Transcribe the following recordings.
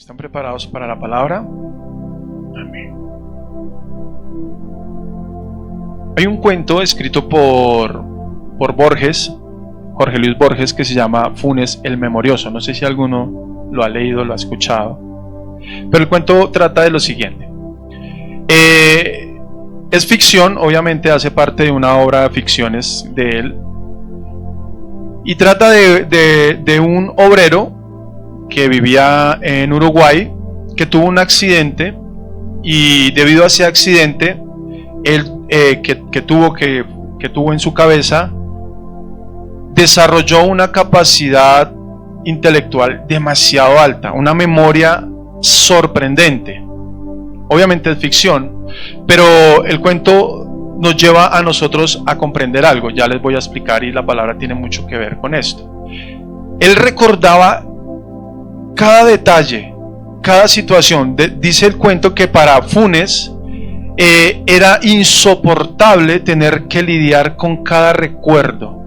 ¿Están preparados para la palabra? Amén. Hay un cuento escrito por Borges, Jorge Luis Borges, que se llama Funes el Memorioso. No sé si alguno lo ha leído, lo ha escuchado. Pero el cuento trata de lo siguiente. Es ficción, obviamente hace parte de una obra de ficciones de él. Y trata de un obrero que vivía en Uruguay, que tuvo un accidente, y debido a ese accidente, él que tuvo en su cabeza, desarrolló una capacidad intelectual demasiado alta, una memoria sorprendente. Obviamente es ficción, pero el cuento nos lleva a nosotros a comprender algo. Ya les voy a explicar, y la palabra tiene mucho que ver con esto. Él recordaba cada detalle, cada situación. Dice el cuento que para Funes era insoportable tener que lidiar con cada recuerdo.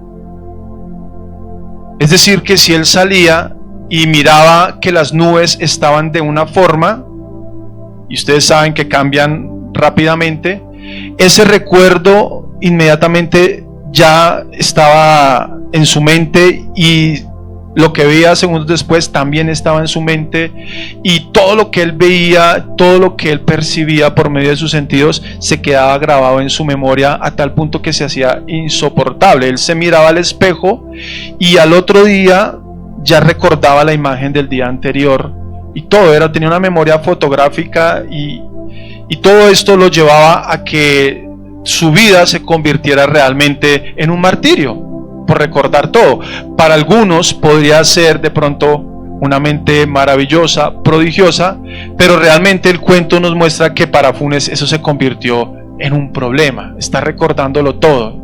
Es decir, que si él salía y miraba que las nubes estaban de una forma, y ustedes saben que cambian rápidamente, ese recuerdo inmediatamente ya estaba en su mente, y lo que veía segundos después también estaba en su mente, y todo lo que él veía, todo lo que él percibía por medio de sus sentidos se quedaba grabado en su memoria, a tal punto que se hacía insoportable. Él se miraba al espejo y al otro día ya recordaba la imagen del día anterior, y todo tenía una memoria fotográfica, y todo esto lo llevaba a que su vida se convirtiera realmente en un martirio por recordar todo. Para algunos podría ser de pronto una mente maravillosa, prodigiosa, pero realmente el cuento nos muestra que para Funes eso se convirtió en un problema. Está recordándolo todo.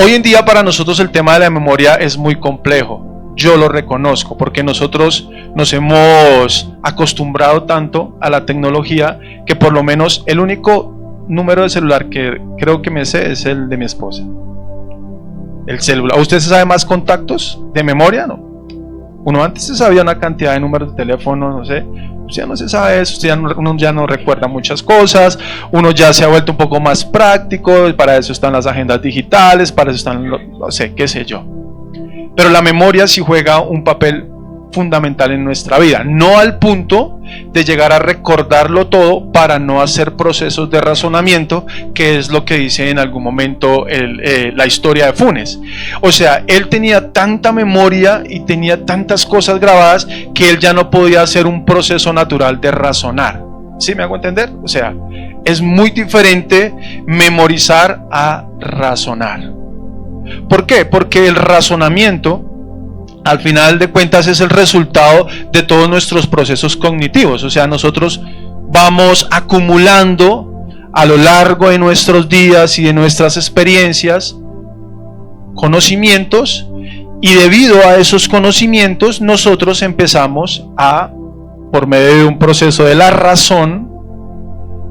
Hoy en día para nosotros el tema de la memoria es muy complejo. Yo lo reconozco, porque nosotros nos hemos acostumbrado tanto a la tecnología que por lo menos el único número de celular que creo que me sé es el de mi esposa. El celular. ¿Usted se sabe más contactos de memoria? No. Uno antes se sabía una cantidad de números de teléfono, no sé. Ya no se sabe eso, uno ya no recuerda muchas cosas, uno ya se ha vuelto un poco más práctico, para eso están las agendas digitales, para eso están, no sé, qué sé yo. Pero la memoria sí juega un papel fundamental en nuestra vida, no al punto de llegar a recordarlo todo para no hacer procesos de razonamiento, que es lo que dice en algún momento la historia de Funes. O sea, él tenía tanta memoria y tenía tantas cosas grabadas que él ya no podía hacer un proceso natural de razonar. ¿Sí me hago entender? O sea, es muy diferente memorizar a razonar. ¿Por qué? Porque el razonamiento, al final de cuentas, es el resultado de todos nuestros procesos cognitivos. O sea, nosotros vamos acumulando a lo largo de nuestros días y de nuestras experiencias conocimientos, y debido a esos conocimientos nosotros empezamos por medio de un proceso de la razón,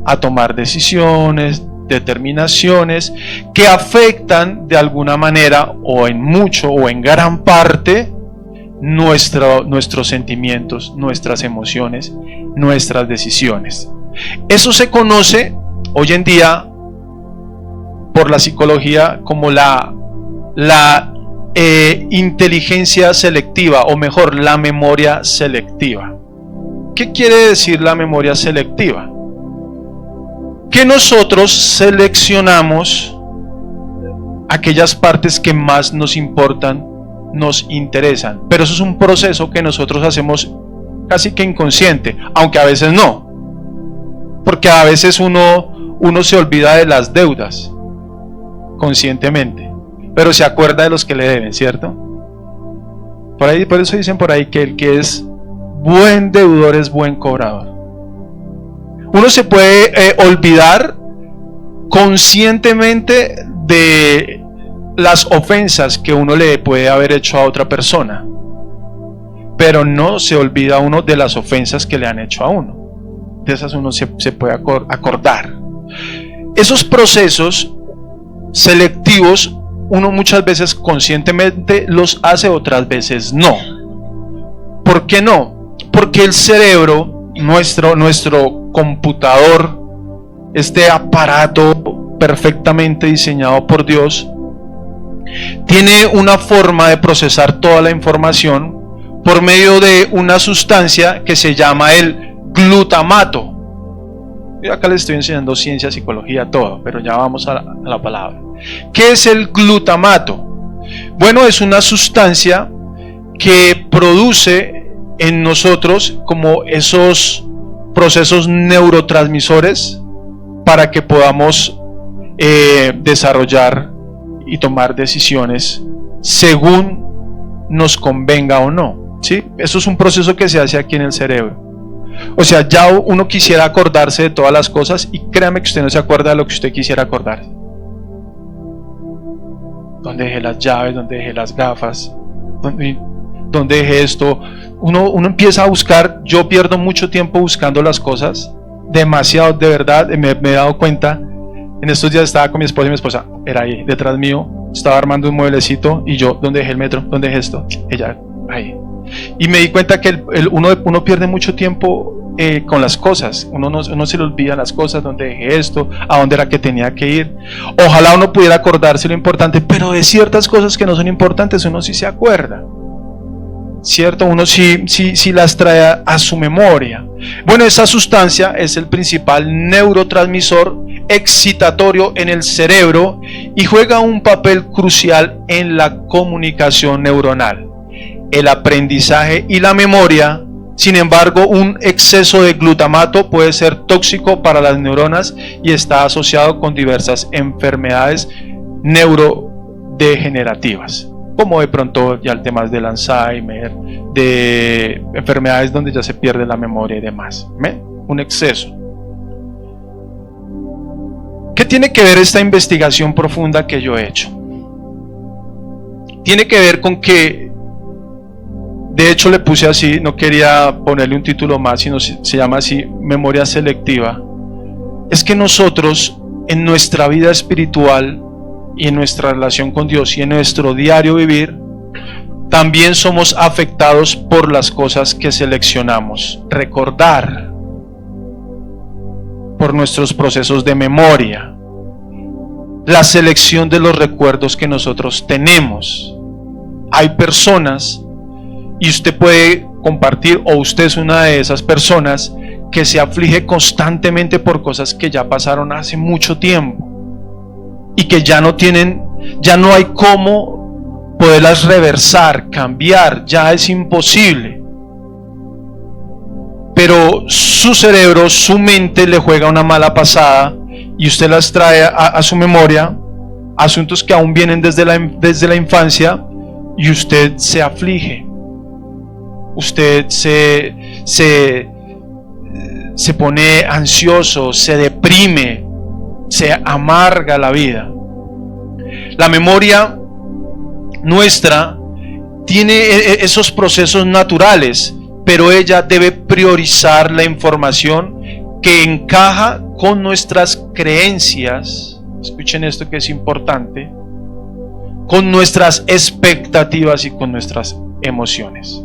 a tomar decisiones, determinaciones que afectan de alguna manera, o en mucho o en gran parte, nuestros sentimientos, nuestras emociones, nuestras decisiones. Eso se conoce hoy en día por la psicología como la inteligencia selectiva, o mejor, la memoria selectiva. ¿Qué quiere decir la memoria selectiva? Que nosotros seleccionamos aquellas partes que más nos importan, nos interesan, pero eso es un proceso que nosotros hacemos casi que inconsciente, aunque a veces no, porque a veces uno se olvida de las deudas conscientemente, pero se acuerda de los que le deben, ¿cierto? Por eso dicen por ahí que el que es buen deudor es buen cobrador. Uno se puede olvidar conscientemente de las ofensas que uno le puede haber hecho a otra persona, pero no se olvida uno de las ofensas que le han hecho a uno. De esas uno se puede acordar. Esos procesos selectivos uno muchas veces conscientemente los hace, otras veces no. ¿Por qué no? Porque el cerebro, nuestro computador, este aparato perfectamente diseñado por Dios, tiene una forma de procesar toda la información por medio de una sustancia que se llama el glutamato. Yo acá les estoy enseñando ciencia, psicología, todo, pero ya vamos a la palabra. ¿Qué es el glutamato? Bueno, es una sustancia que produce en nosotros como esos procesos neurotransmisores para que podamos desarrollar y tomar decisiones según nos convenga o no, ¿sí? Eso es un proceso que se hace aquí en el cerebro. O sea, ya uno quisiera acordarse de todas las cosas y créame que usted no se acuerda de lo que usted quisiera acordarse. ¿Dónde dejé las llaves? ¿Dónde dejé las gafas? ¿Dónde dejé esto? Uno empieza a buscar. Yo pierdo mucho tiempo buscando las cosas, demasiado, de verdad. Me he dado cuenta. En estos días estaba con mi esposa y mi esposa era ahí detrás mío, estaba armando un mueblecito y yo, ¿dónde dejé el metro? ¿Dónde dejé esto? Ella ahí. Y me di cuenta que uno pierde mucho tiempo con las cosas. Uno se le olvida las cosas, dónde dejé esto, a dónde era que tenía que ir. Ojalá uno pudiera acordarse lo importante, pero de ciertas cosas que no son importantes uno sí se acuerda, ¿cierto? Uno sí las trae a su memoria. Bueno, esa sustancia es el principal neurotransmisor excitatorio en el cerebro y juega un papel crucial en la comunicación neuronal, el aprendizaje y la memoria. Sin embargo, un exceso de glutamato puede ser tóxico para las neuronas y está asociado con diversas enfermedades neurodegenerativas, como de pronto ya el tema del Alzheimer, de enfermedades donde ya se pierde la memoria y demás. Un exceso. ¿Qué tiene que ver esta investigación profunda que yo he hecho? Tiene que ver con que, de hecho le puse así, no quería ponerle un título más, sino se llama así, memoria selectiva. Es que nosotros en nuestra vida espiritual y en nuestra relación con Dios y en nuestro diario vivir, también somos afectados por las cosas que seleccionamos. Recordar, por nuestros procesos de memoria, la selección de los recuerdos que nosotros tenemos. Hay personas, y usted puede compartir, o usted es una de esas personas, que se aflige constantemente por cosas que ya pasaron hace mucho tiempo y que ya no hay cómo poderlas reversar, cambiar, ya es imposible. Pero su cerebro, su mente le juega una mala pasada y usted las trae a su memoria, asuntos que aún vienen desde la infancia, y usted se aflige, usted se pone ansioso, se deprime, se amarga la vida. La memoria nuestra tiene esos procesos naturales, pero ella debe priorizar la información que encaja con nuestras creencias. Escuchen esto que es importante, con nuestras expectativas y con nuestras emociones.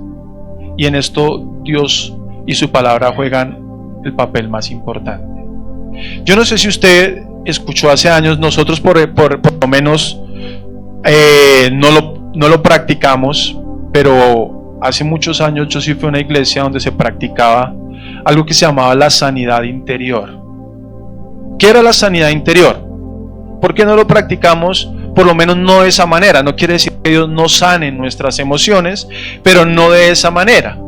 Y en esto Dios y su palabra juegan el papel más importante. Yo no sé si usted escuchó hace años, nosotros por lo menos no lo practicamos, pero hace muchos años yo sí fui a una iglesia donde se practicaba algo que se llamaba la sanidad interior. ¿Qué era la sanidad interior? ¿Por qué no lo practicamos? Por lo menos no de esa manera. No quiere decir que Dios no sane nuestras emociones, pero no de esa manera.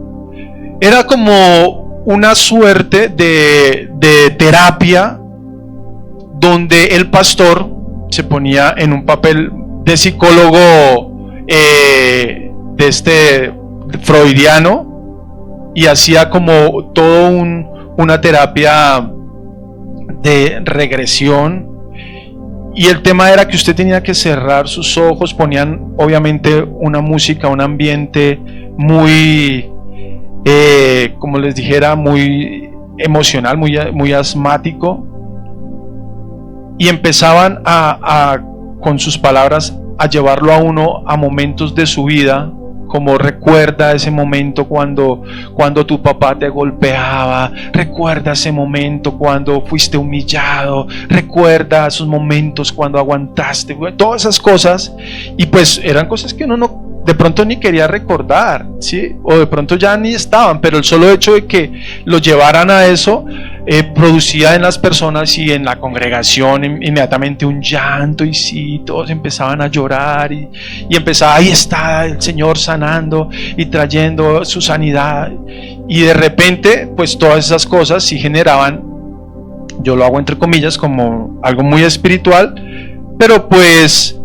Era como una suerte de terapia donde el pastor se ponía en un papel de psicólogo de este freudiano y hacía como todo una terapia de regresión. Y el tema era que usted tenía que cerrar sus ojos, ponían obviamente una música, un ambiente muy, como les dijera, muy emocional, muy asmático, y empezaban con sus palabras a llevarlo a uno a momentos de su vida como recuerda ese momento cuando tu papá te golpeaba, recuerda ese momento cuando fuiste humillado, recuerda esos momentos cuando aguantaste, todas esas cosas. Y pues eran cosas que uno no, de pronto ni quería recordar, ¿sí? O de pronto ya ni estaban, pero el solo hecho de que lo llevaran a eso producía en las personas y en la congregación inmediatamente un llanto, y sí, todos empezaban a llorar y empezaba, ahí está el Señor sanando y trayendo su sanidad. Y de repente pues todas esas cosas sí generaban, yo lo hago entre comillas, como algo muy espiritual, pero pues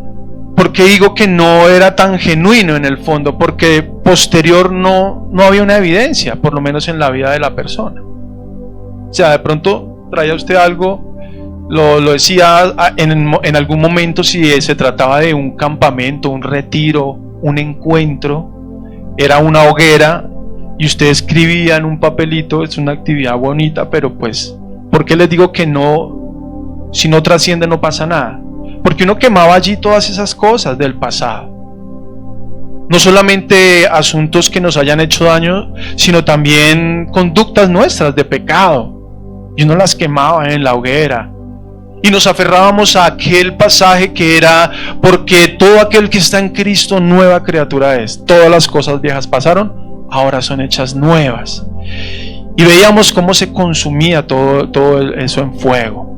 ¿por qué digo que no era tan genuino en el fondo? Porque posterior no había una evidencia, por lo menos en la vida de la persona. O sea, de pronto traía usted algo, lo decía en algún momento, si se trataba de un campamento, un retiro, un encuentro, era una hoguera y usted escribía en un papelito. Es una actividad bonita, pero pues, ¿por qué les digo que no? Si no trasciende no pasa nada. Porque uno quemaba allí todas esas cosas del pasado. No solamente asuntos que nos hayan hecho daño, sino también conductas nuestras de pecado. Y uno las quemaba en la hoguera. Y nos aferrábamos a aquel pasaje que era: porque todo aquel que está en Cristo, nueva criatura es. Todas las cosas viejas pasaron, ahora son hechas nuevas. Y veíamos cómo se consumía todo eso en fuego.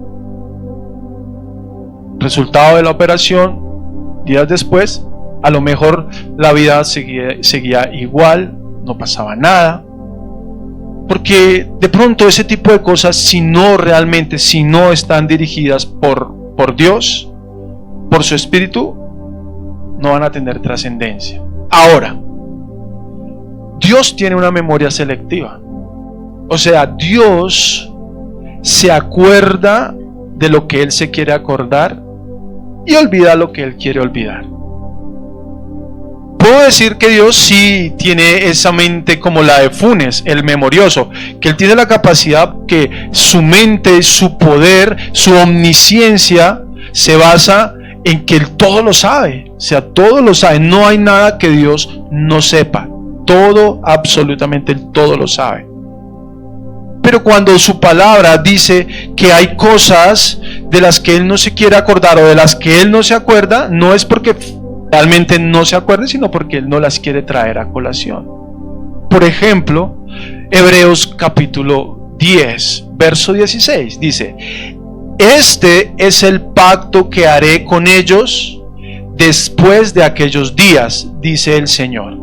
Resultado de la operación, días después, a lo mejor la vida seguía igual, no pasaba nada. Porque de pronto ese tipo de cosas, si no están dirigidas por Dios, por su Espíritu, no van a tener trascendencia. Ahora, Dios tiene una memoria selectiva. O sea, Dios se acuerda de lo que Él se quiere acordar y olvida lo que Él quiere olvidar. Puedo decir que Dios sí tiene esa mente como la de Funes, el memorioso, que Él tiene la capacidad, que su mente, su poder, su omnisciencia se basa en que Él todo lo sabe. O sea, todo lo sabe. No hay nada que Dios no sepa. Todo, absolutamente Él todo lo sabe. Pero cuando su palabra dice que hay cosas de las que Él no se quiere acordar o de las que Él no se acuerda, no es porque realmente no se acuerde, sino porque Él no las quiere traer a colación. Por ejemplo, Hebreos capítulo 10, verso 16, dice: este es el pacto que haré con ellos después de aquellos días, dice el Señor.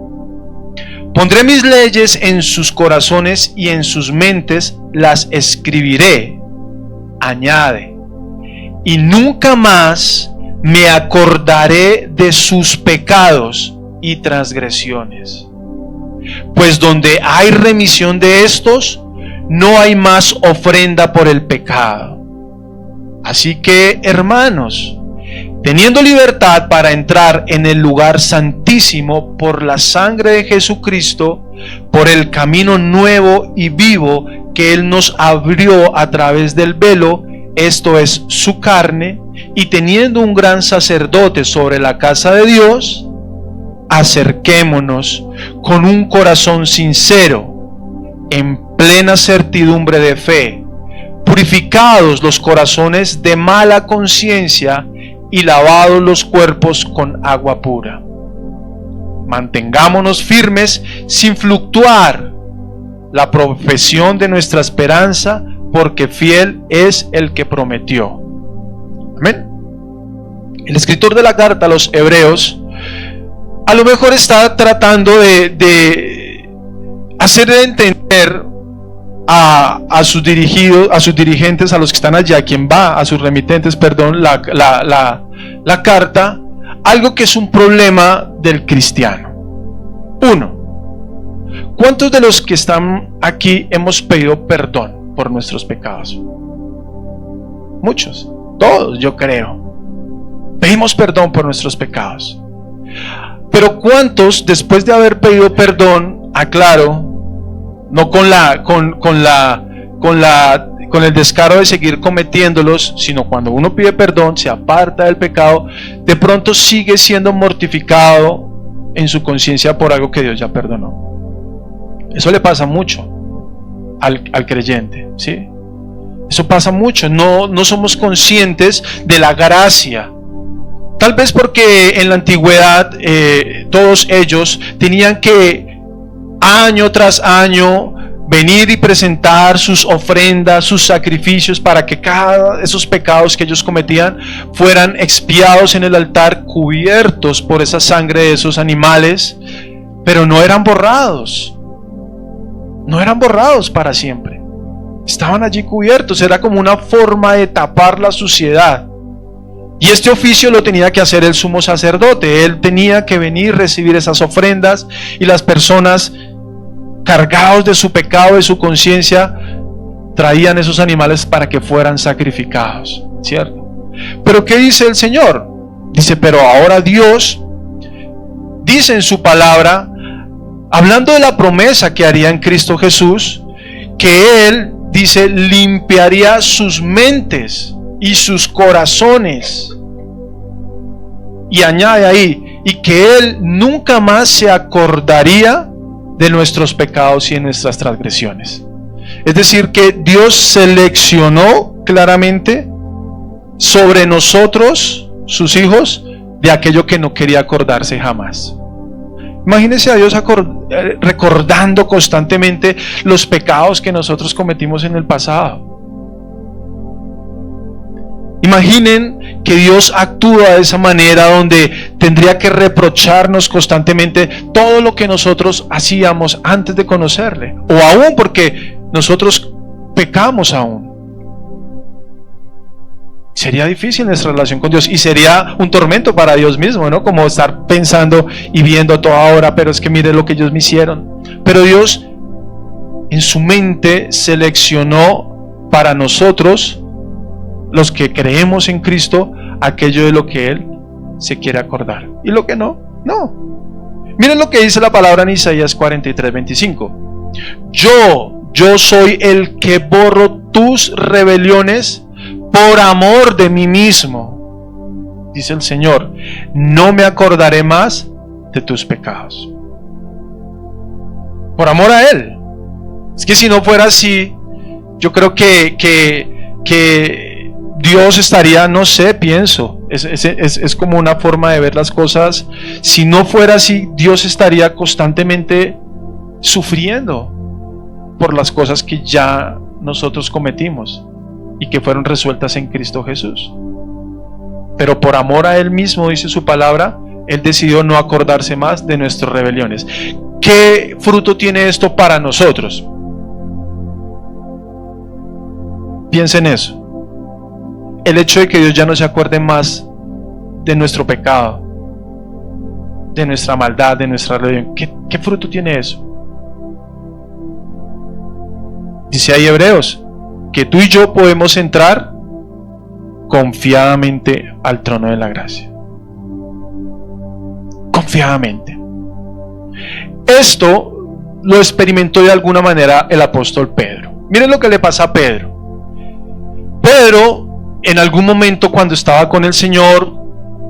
Pondré mis leyes en sus corazones y en sus mentes las escribiré. Añade: y nunca más me acordaré de sus pecados y transgresiones. Pues donde hay remisión de estos, no hay más ofrenda por el pecado. Así que, hermanos, teniendo libertad para entrar en el lugar santísimo por la sangre de Jesucristo, por el camino nuevo y vivo que Él nos abrió a través del velo, esto es su carne, y teniendo un gran sacerdote sobre la casa de Dios, acerquémonos con un corazón sincero, en plena certidumbre de fe, purificados los corazones de mala conciencia y lavados los cuerpos con agua pura. Mantengámonos firmes sin fluctuar la profesión de nuestra esperanza, porque fiel es el que prometió. Amén. El escritor de la carta a los Hebreos a lo mejor está tratando de hacer entender a sus dirigentes, a los que están allá, a quien va, a sus remitentes, perdón, la carta, algo que es un problema del cristiano. Uno, ¿cuántos de los que están aquí hemos pedido perdón por nuestros pecados? Muchos, todos, yo creo. Pedimos perdón por nuestros pecados. Pero ¿cuántos, después de haber pedido perdón, aclaro, no con el descaro de seguir cometiéndolos, sino cuando uno pide perdón, se aparta del pecado, de pronto sigue siendo mortificado en su conciencia por algo que Dios ya perdonó. Eso le pasa mucho al creyente, ¿sí? Eso pasa mucho, no somos conscientes de la gracia. Tal vez porque en la antigüedad todos ellos tenían que año tras año venir y presentar sus ofrendas, sus sacrificios, para que cada esos pecados que ellos cometían fueran expiados en el altar, cubiertos por esa sangre de esos animales, pero no eran borrados para siempre. Estaban allí cubiertos, era como una forma de tapar la suciedad. Y este oficio lo tenía que hacer el sumo sacerdote. Él tenía que venir, recibir esas ofrendas, y las personas, cargados de su pecado, de su conciencia, traían esos animales para que fueran sacrificados, ¿cierto? Pero ¿qué dice el Señor? Dice, pero ahora Dios dice en su palabra, hablando de la promesa que haría en Cristo Jesús, que Él, dice, limpiaría sus mentes y sus corazones. Y añade ahí, y que Él nunca más se acordaría de nuestros pecados y de nuestras transgresiones. Es decir, que Dios seleccionó claramente sobre nosotros, sus hijos, de aquello que no quería acordarse jamás. Imagínense a Dios recordando constantemente los pecados que nosotros cometimos en el pasado. Imaginen que Dios actúa de esa manera, donde tendría que reprocharnos constantemente todo lo que nosotros hacíamos antes de conocerle, o aún porque nosotros pecamos aún. Sería difícil nuestra relación con Dios, y sería un tormento para Dios mismo, ¿no? Como estar pensando y viendo a toda hora, pero es que mire lo que ellos me hicieron. Pero Dios en su mente seleccionó para nosotros, los que creemos en Cristo, aquello de lo que Él se quiere acordar, y lo que no. Miren lo que dice la palabra en Isaías 43:25. Yo soy el que borro tus rebeliones por amor de mí mismo, dice el Señor. No me acordaré más de tus pecados. Por amor a Él. Es que si no fuera así, yo creo que Dios estaría, no sé, pienso, es como una forma de ver las cosas. Si no fuera así, Dios estaría constantemente sufriendo por las cosas que ya nosotros cometimos y que fueron resueltas en Cristo Jesús. Pero por amor a Él mismo, dice su palabra, Él decidió no acordarse más de nuestras rebeliones. ¿Qué fruto tiene esto para nosotros? Piensen en eso. El hecho de que Dios ya no se acuerde más de nuestro pecado, de nuestra maldad, de nuestra rebelión. ¿Qué fruto tiene eso? Dice ahí Hebreos, que tú y yo podemos entrar confiadamente al trono de la gracia. Confiadamente. Esto lo experimentó de alguna manera el apóstol Pedro. Miren lo que le pasa a Pedro. Pedro, en algún momento, cuando estaba con el Señor,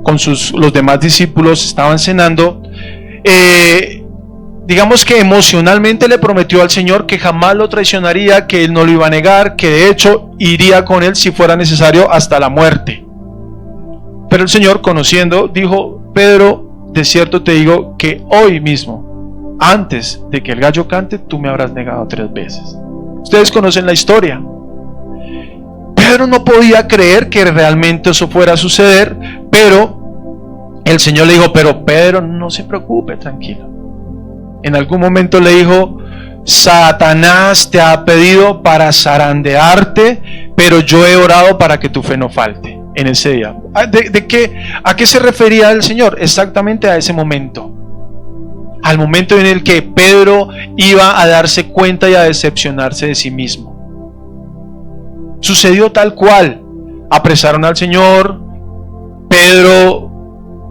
con los demás discípulos, estaban cenando, digamos que emocionalmente le prometió al Señor que jamás lo traicionaría, que Él no lo iba a negar, que de hecho iría con Él si fuera necesario hasta la muerte. Pero el Señor, conociendo, dijo: Pedro, de cierto te digo que hoy mismo, antes de que el gallo cante, tú me habrás negado 3 veces. Ustedes conocen la historia. Pedro no podía creer que realmente eso fuera a suceder, pero el Señor le dijo: pero Pedro, no se preocupe, tranquilo. En algún momento le dijo: Satanás te ha pedido para zarandearte, pero yo he orado para que tu fe no falte en ese día. ¿A qué se refería el Señor? Exactamente a ese momento. Al momento en el que Pedro iba a darse cuenta y a decepcionarse de sí mismo. Sucedió tal cual. Apresaron al Señor. Pedro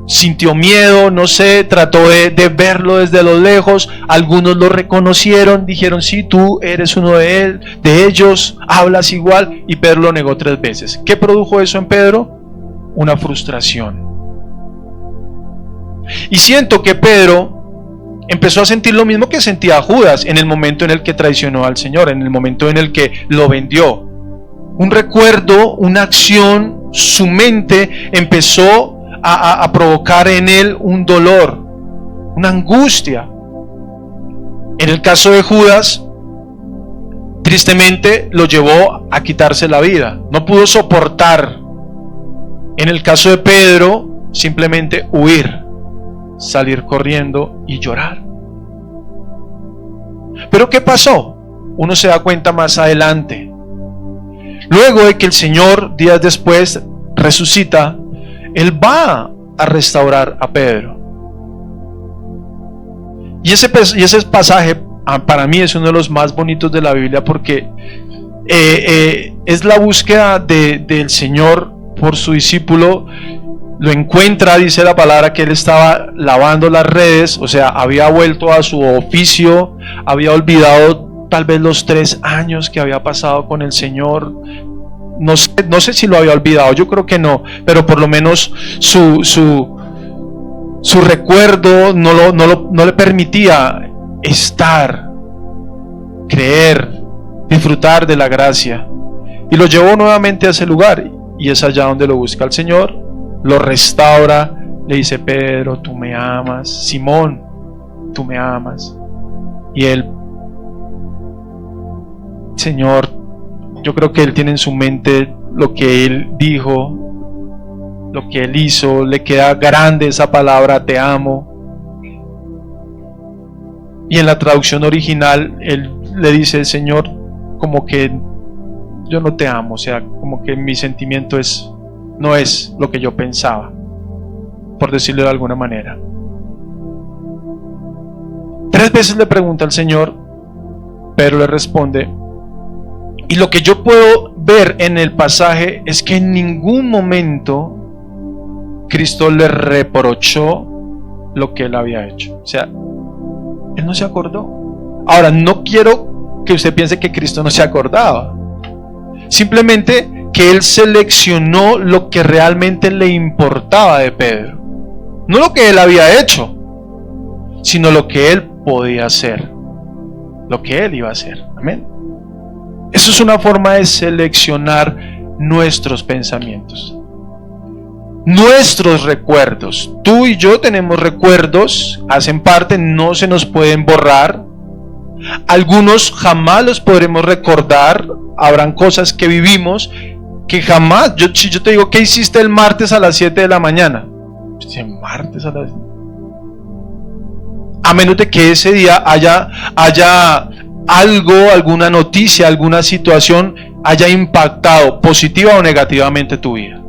sintió miedo, no sé, trató de verlo desde lo lejos. Algunos lo reconocieron, dijeron: sí, tú eres uno de ellos, hablas igual. Y Pedro lo negó 3 veces. ¿Qué produjo eso en Pedro? Una frustración. Y siento que Pedro empezó a sentir lo mismo que sentía Judas en el momento en el que traicionó al Señor, en el momento en el que lo vendió. Un recuerdo, una acción, su mente empezó a provocar en él un dolor, una angustia. En el caso de Judas, tristemente lo llevó a quitarse la vida, no pudo soportar. En el caso de Pedro, simplemente huir, salir corriendo y llorar. Pero ¿qué pasó? Uno se da cuenta más adelante. Luego de que el Señor, días después, resucita, Él va a restaurar a Pedro. Y ese pasaje para mí es uno de los más bonitos de la Biblia, porque es la búsqueda del Señor por su discípulo. Lo encuentra, dice la palabra, que él estaba lavando las redes, o sea, había vuelto a su oficio, había olvidado tal vez los 3 años que había pasado con el Señor. No sé si lo había olvidado, yo creo que no, pero por lo menos su recuerdo no le permitía estar, creer, disfrutar de la gracia. Y lo llevó nuevamente a ese lugar, y es allá donde lo busca el Señor, lo restaura, le dice: Pedro, tú me amas, Simón, tú me amas. Y él: Señor, yo creo que él tiene en su mente lo que él dijo, lo que él hizo, le queda grande esa palabra, te amo. Y en la traducción original él le dice: Señor, como que yo no te amo, o sea, como que mi sentimiento no es lo que yo pensaba, por decirlo de alguna manera. 3 veces le pregunta al Señor, Pedro le responde, y lo que yo puedo ver en el pasaje es que en ningún momento Cristo le reprochó lo que él había hecho. O sea, él no se acordó. Ahora, no quiero que usted piense que Cristo no se acordaba. Simplemente que él seleccionó lo que realmente le importaba de Pedro. No lo que él había hecho, sino lo que él podía hacer, lo que él iba a hacer. Amén. Eso es una forma de seleccionar nuestros pensamientos, nuestros recuerdos. Tú y yo tenemos recuerdos, hacen parte, no se nos pueden borrar. Algunos jamás los podremos recordar. Habrán cosas que vivimos que jamás, si yo te digo, ¿qué hiciste el martes a las 7 de la mañana? El martes a las... A menos de que ese día haya algo, alguna noticia, alguna situación haya impactado positiva o negativamente tu vida.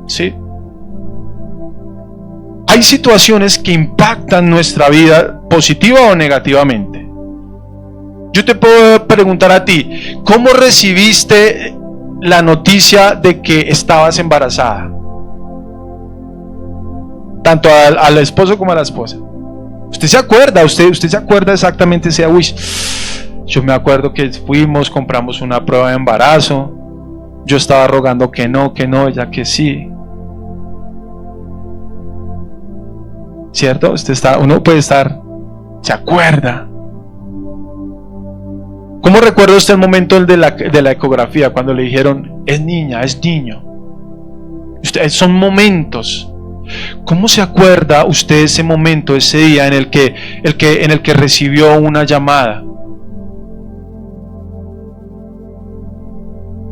¿Sí? Hay situaciones que impactan nuestra vida positiva o negativamente. Yo te puedo preguntar a ti, ¿cómo recibiste la noticia de que estabas embarazada? Tanto al esposo como a la esposa. ¿Usted se acuerda? ¿Usted se acuerda exactamente ese wish? Yo me acuerdo que fuimos, compramos una prueba de embarazo. Yo estaba rogando que no, ella que sí. ¿Cierto? Uno puede estar, se acuerda. ¿Cómo recuerda usted el momento de la ecografía cuando le dijeron es niña, es niño? Son momentos. ¿Cómo se acuerda usted ese momento, ese día en el que recibió una llamada?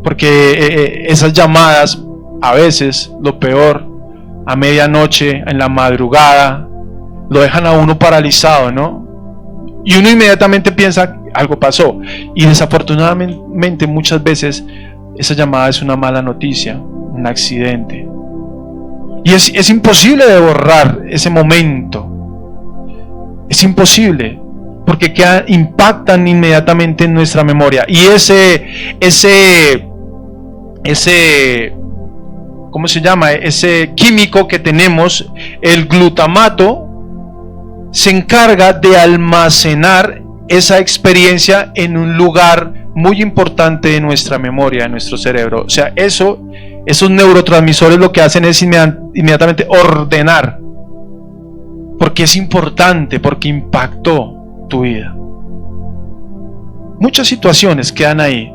Porque esas llamadas, a veces, lo peor, a medianoche, en la madrugada, lo dejan a uno paralizado, ¿no? Y uno inmediatamente piensa, algo pasó. Y desafortunadamente muchas veces esa llamada es una mala noticia, un accidente. Y es imposible de borrar ese momento. Es imposible, porque impactan inmediatamente en nuestra memoria. Y ese ¿cómo se llama? Ese químico que tenemos, el glutamato, se encarga de almacenar esa experiencia en un lugar muy importante de nuestra memoria, de nuestro cerebro. O sea, esos neurotransmisores lo que hacen es inmediatamente ordenar porque es importante, porque impactó tu vida. Muchas situaciones quedan ahí.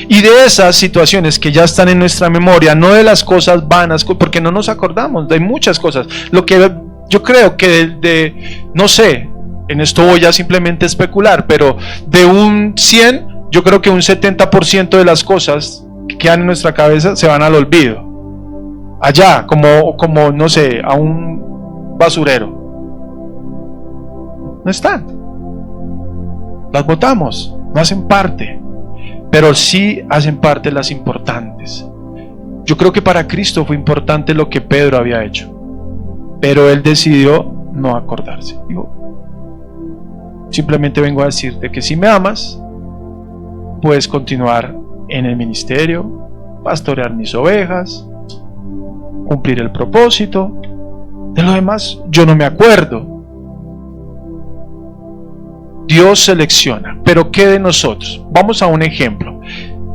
Y de esas situaciones que ya están en nuestra memoria, no de las cosas vanas, porque no nos acordamos de muchas cosas. Lo que yo creo que no sé, en esto voy a simplemente especular, pero de un 100, yo creo que un 70% de las cosas que quedan en nuestra cabeza se van al olvido. Allá, como no sé, a un basurero. No están. Las botamos, no hacen parte. Pero sí hacen parte las importantes. Yo creo que para Cristo fue importante lo que Pedro había hecho, pero él decidió no acordarse. Digo, simplemente vengo a decirte que si me amas, puedes continuar en el ministerio, pastorear mis ovejas, cumplir el propósito. De lo demás, yo no me acuerdo. Dios selecciona, pero ¿qué de nosotros? Vamos a un ejemplo.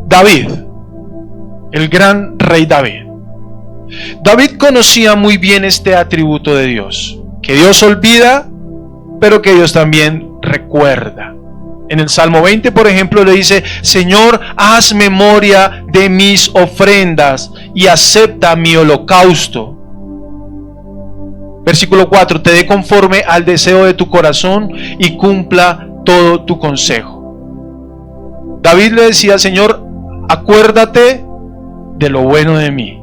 David, el gran rey David. David conocía muy bien este atributo de Dios, que Dios olvida, pero que Dios también recuerda. En el Salmo 20, por ejemplo, le dice: Señor, haz memoria de mis ofrendas y acepta mi holocausto. Versículo 4, te dé conforme al deseo de tu corazón y cumpla todo tu consejo. David le decía: Señor, acuérdate de lo bueno de mí.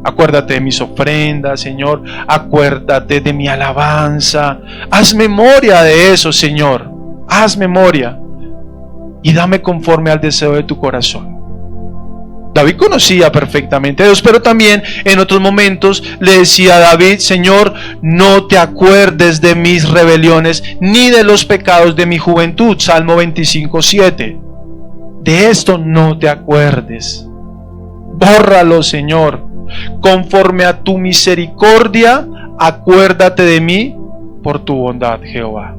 Acuérdate de mis ofrendas, Señor. Acuérdate de mi alabanza. Haz memoria de eso, Señor. Haz memoria. Y dame conforme al deseo de tu corazón. David conocía perfectamente a Dios, pero también en otros momentos le decía a David: Señor, no te acuerdes de mis rebeliones, ni de los pecados de mi juventud. Salmo 25:7. De esto no te acuerdes. Bórralo, Señor. Conforme a tu misericordia, acuérdate de mí por tu bondad, Jehová.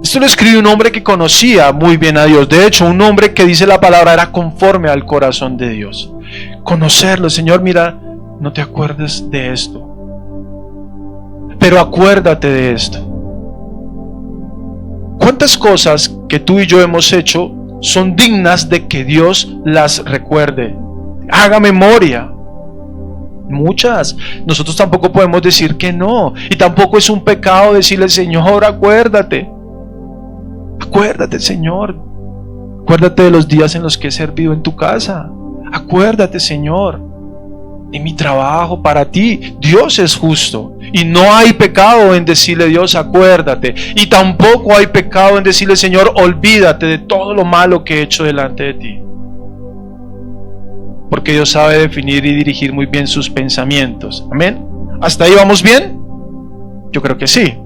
Esto lo escribe un hombre que conocía muy bien a Dios. De hecho, un hombre que, dice la palabra, era conforme al corazón de Dios. Conocerlo, Señor, mira, no te acuerdes de esto, pero acuérdate de esto. ¿Cuántas cosas que tú y yo hemos hecho son dignas de que Dios las recuerde? Haga memoria. Muchas. Nosotros tampoco podemos decir que no. Y tampoco es un pecado decirle: Señor, acuérdate. Acuérdate, Señor. Acuérdate de los días en los que he servido en tu casa. Acuérdate, Señor, de mi trabajo para ti. Dios es justo y no hay pecado en decirle: Dios, acuérdate. Y tampoco hay pecado en decirle: Señor, olvídate de todo lo malo que he hecho delante de ti. Porque Dios sabe definir y dirigir muy bien sus pensamientos. Amén. ¿Hasta ahí vamos bien? Yo creo que sí.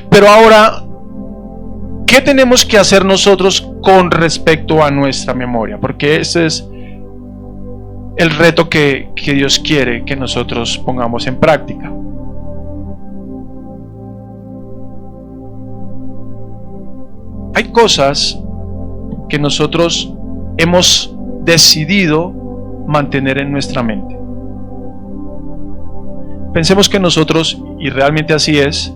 Pero ahora, ¿qué tenemos que hacer nosotros con respecto a nuestra memoria? Porque ese es el reto que Dios quiere que nosotros pongamos en práctica. Hay cosas que nosotros hemos decidido mantener en nuestra mente. Pensemos que nosotros, y realmente así es,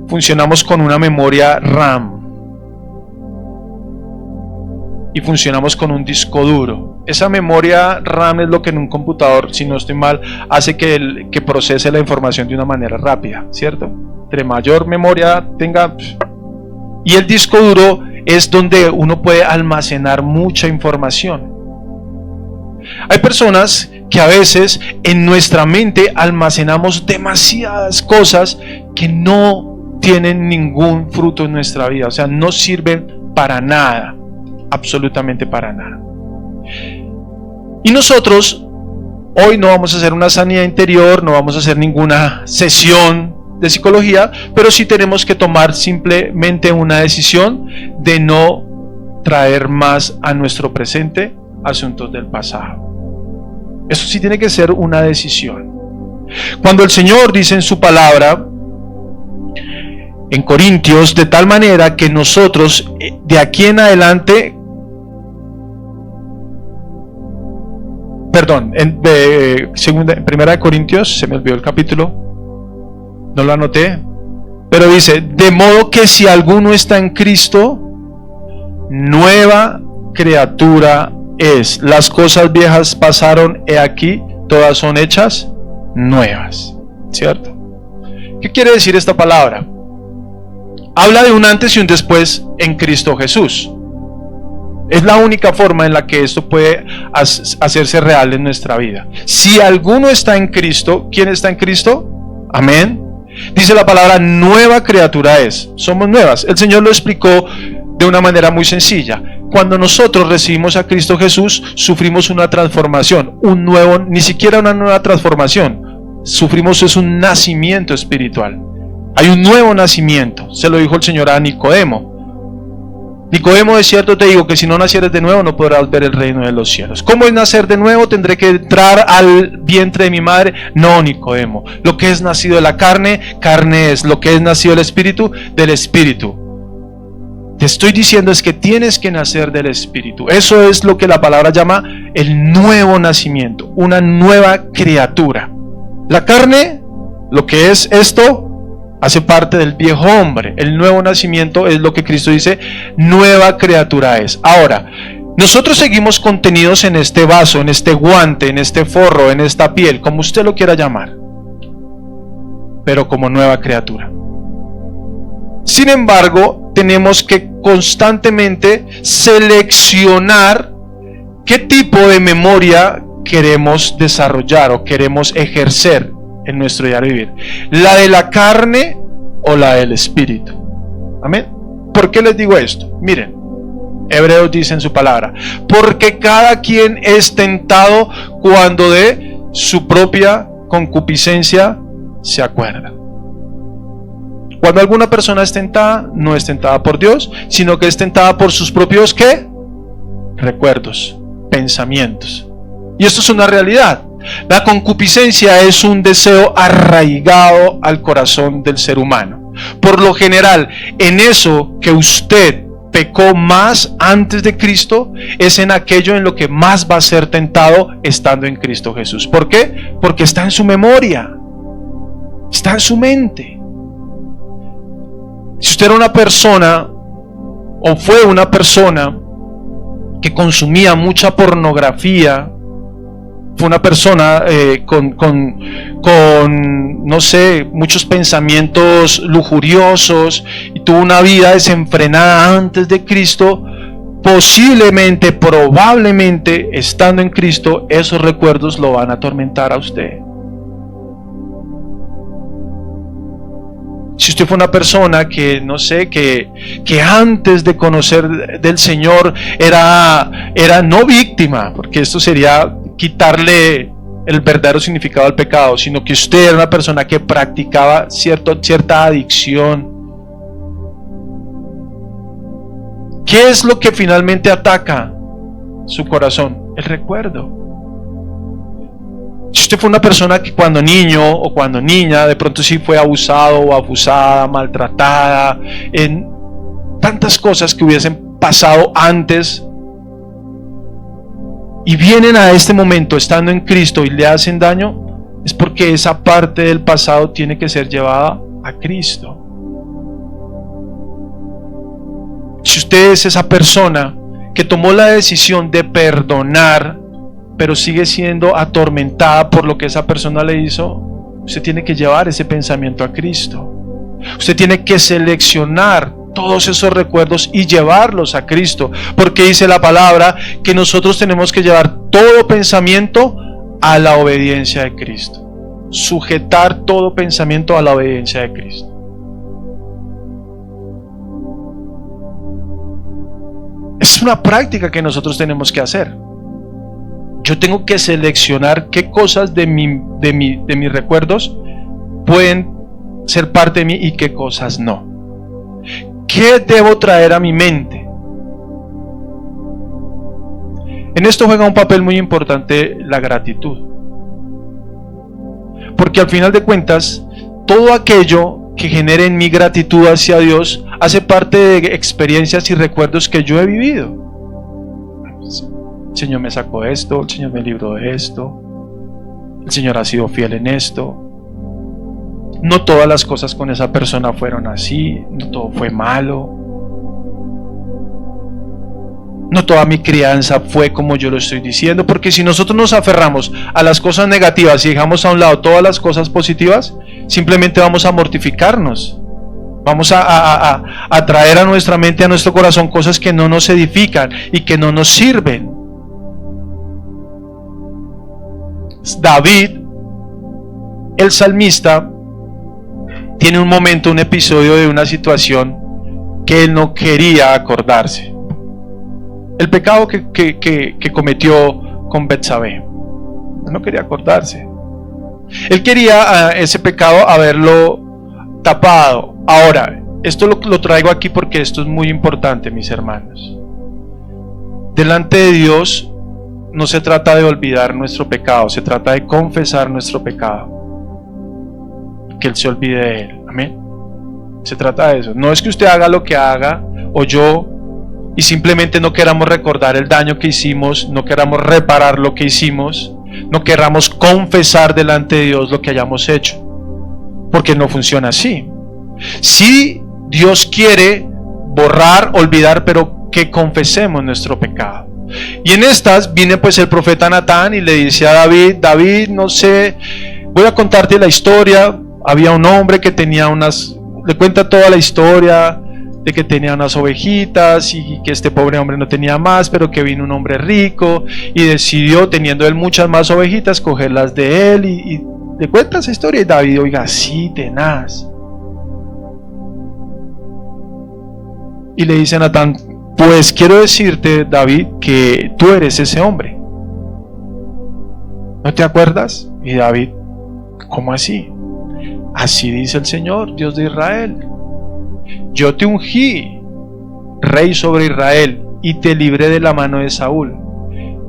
funcionamos con una memoria RAM y funcionamos con un disco duro. Esa memoria RAM es lo que en un computador, si no estoy mal, hace que procese la información de una manera rápida, ¿cierto? Entre mayor memoria tenga. Y el disco duro es donde uno puede almacenar mucha información. Hay personas que a veces en nuestra mente almacenamos demasiadas cosas que no tienen ningún fruto en nuestra vida, o sea, no sirven para nada, absolutamente para nada. Y nosotros hoy no vamos a hacer una sanidad interior, no vamos a hacer ninguna sesión de psicología, pero sí tenemos que tomar simplemente una decisión de no traer más a nuestro presente asuntos del pasado. Eso sí tiene que ser una decisión. Cuando el Señor dice en su palabra en Corintios, de tal manera que nosotros de aquí en adelante perdón, en Primera de Corintios, se me olvidó el capítulo, no lo anoté, pero dice, de modo que si alguno está en Cristo, nueva criatura es. Las cosas viejas pasaron, he aquí, todas son hechas nuevas. ¿Cierto? ¿Qué quiere decir esta palabra? Habla de un antes y un después en Cristo Jesús. Es la única forma en la que esto puede hacerse real en nuestra vida. Si alguno está en Cristo, ¿quién está en Cristo? Amén. Dice la palabra, nueva criatura es. Somos nuevas. El Señor lo explicó de una manera muy sencilla. Cuando nosotros recibimos a Cristo Jesús, sufrimos una transformación, un nuevo, ni siquiera una nueva transformación. Sufrimos es un nacimiento espiritual. Hay un nuevo nacimiento. Se lo dijo el Señor a Nicodemo. Nicodemo, de cierto te digo que si no nacieres de nuevo no podrás ver el reino de los cielos. ¿Cómo es nacer de nuevo? ¿Tendré que entrar al vientre de mi madre? No, Nicodemo. Lo que es nacido de la carne, carne es. Lo que es nacido del espíritu, del espíritu. Te estoy diciendo es que tienes que nacer del espíritu. Eso es lo que la palabra llama el nuevo nacimiento, una nueva criatura. La carne, lo que es esto, hace parte del viejo hombre. El nuevo nacimiento es lo que Cristo dice, nueva criatura es. Ahora, nosotros seguimos contenidos en este vaso, en este guante, en este forro, en esta piel, como usted lo quiera llamar, pero como nueva criatura. Sin embargo, tenemos que constantemente seleccionar qué tipo de memoria queremos desarrollar o queremos ejercer en nuestro diario vivir, la de la carne o la del espíritu. Amén. ¿Por qué les digo esto? Miren, Hebreos dice en su palabra, porque cada quien es tentado cuando de su propia concupiscencia se acuerda. Cuando alguna persona es tentada, no es tentada por Dios, sino que es tentada por sus propios ¿qué? Recuerdos, pensamientos. Y esto es una realidad. La concupiscencia es un deseo arraigado al corazón del ser humano. Por lo general, en eso que usted pecó más antes de Cristo, es en aquello en lo que más va a ser tentado estando en Cristo Jesús. ¿Por qué? Porque está en su memoria, está en su mente. Si usted era una persona o fue una persona que consumía mucha pornografía, fue una persona con no sé, muchos pensamientos lujuriosos y tuvo una vida desenfrenada antes de Cristo, posiblemente, probablemente, estando en Cristo, esos recuerdos lo van a atormentar a usted. Si usted fue una persona que, no sé, que antes de conocer del Señor era no víctima, porque esto sería quitarle el verdadero significado al pecado, sino que usted era una persona que practicaba cierta adicción. ¿Qué es lo que finalmente ataca su corazón? El recuerdo. Si usted fue una persona que cuando niño o cuando niña de pronto sí fue abusado o abusada, maltratada, en tantas cosas que hubiesen pasado antes, y vienen a este momento estando en Cristo y le hacen daño, es porque esa parte del pasado tiene que ser llevada a Cristo. Si usted es esa persona que tomó la decisión de perdonar, pero sigue siendo atormentada por lo que esa persona le hizo, usted tiene que llevar ese pensamiento a Cristo. Usted tiene que seleccionar todos esos recuerdos y llevarlos a Cristo, porque dice la palabra que nosotros tenemos que llevar todo pensamiento a la obediencia de Cristo, sujetar todo pensamiento a la obediencia de Cristo. Es una práctica que nosotros tenemos que hacer. Yo tengo que seleccionar qué cosas de mis recuerdos pueden ser parte de mí y qué cosas no. ¿Qué debo traer a mi mente? En esto juega un papel muy importante la gratitud. Porque al final de cuentas, todo aquello que genere en mi gratitud hacia Dios hace parte de experiencias y recuerdos que yo he vivido. El Señor me sacó de esto, el Señor me libró de esto, el Señor ha sido fiel en esto. No todas las cosas con esa persona fueron así, no todo fue malo. No toda mi crianza fue como yo lo estoy diciendo, porque si nosotros nos aferramos a las cosas negativas y dejamos a un lado todas las cosas positivas, simplemente vamos a mortificarnos. Vamos a traer a nuestra mente, a nuestro corazón, cosas que no nos edifican y que no nos sirven. David, el salmista, tiene un momento, un episodio de una situación que él no quería acordarse. El pecado que cometió con Betsabé. Él no quería acordarse. Él quería ese pecado haberlo tapado. Ahora, esto lo traigo aquí porque esto es muy importante, mis hermanos. Delante de Dios no se trata de olvidar nuestro pecado, se trata de confesar nuestro pecado. Que Él se olvide de él. Amén. Se trata de eso. No es que usted haga lo que haga, o yo, y simplemente no queramos recordar el daño que hicimos, no queramos reparar lo que hicimos, no queramos confesar delante de Dios lo que hayamos hecho, porque no funciona así. Sí, Dios quiere borrar, olvidar, pero que confesemos nuestro pecado. Y en estas viene pues el profeta Natán y le dice a David: David, no sé, voy a contarte la historia. Había un hombre que tenía le cuenta toda la historia de que tenía unas ovejitas y que este pobre hombre no tenía más, pero que vino un hombre rico y decidió, teniendo él muchas más ovejitas, cogerlas de él y le cuenta esa historia. Y David, oiga, sí, tenaz. Y le dice a Natán: pues quiero decirte, David, que tú eres ese hombre. ¿No te acuerdas? Y David: ¿cómo así? Así dice el Señor, Dios de Israel: yo te ungí rey sobre Israel y te libré de la mano de Saúl.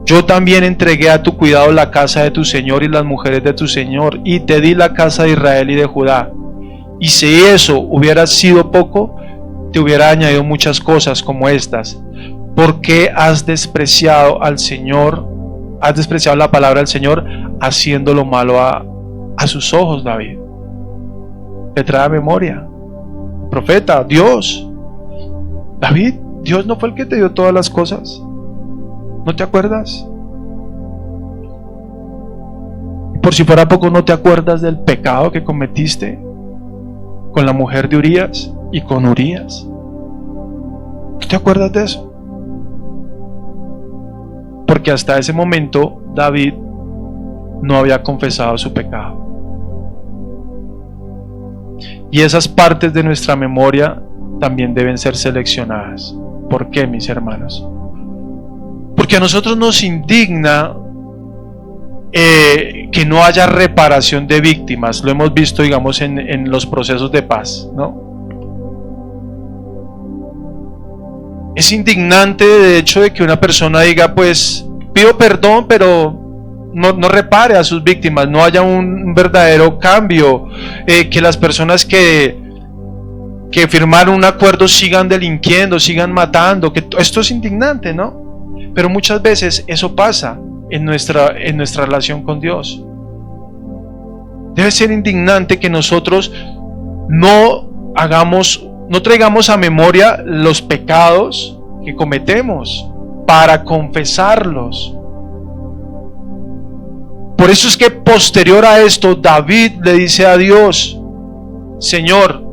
Yo también entregué a tu cuidado la casa de tu Señor y las mujeres de tu Señor, y te di la casa de Israel y de Judá. Y si eso hubiera sido poco, te hubiera añadido muchas cosas como estas. ¿Por qué has despreciado al Señor? Has despreciado la palabra del Señor, haciendo lo malo a sus ojos, David. Te trae a memoria. Profeta, Dios. David, Dios no fue el que te dio todas las cosas. ¿No te acuerdas? Por si fuera poco, ¿no te acuerdas del pecado que cometiste con la mujer de Urías y con Urías? ¿No te acuerdas de eso? Porque hasta ese momento David no había confesado su pecado. Y esas partes de nuestra memoria también deben ser seleccionadas. ¿Por qué, mis hermanos? Porque a nosotros nos indigna que no haya reparación de víctimas. Lo hemos visto, digamos, en los procesos de paz, ¿no? Es indignante, de hecho, de que una persona diga: pues pido perdón, pero no repare a sus víctimas, no haya un verdadero cambio, que las personas que firmaron un acuerdo sigan delinquiendo, sigan matando, que esto es indignante, ¿no? Pero muchas veces eso pasa en nuestra relación con Dios. Debe ser indignante que nosotros no traigamos a memoria los pecados que cometemos para confesarlos. Por eso es que posterior a esto, David le dice a Dios: Señor,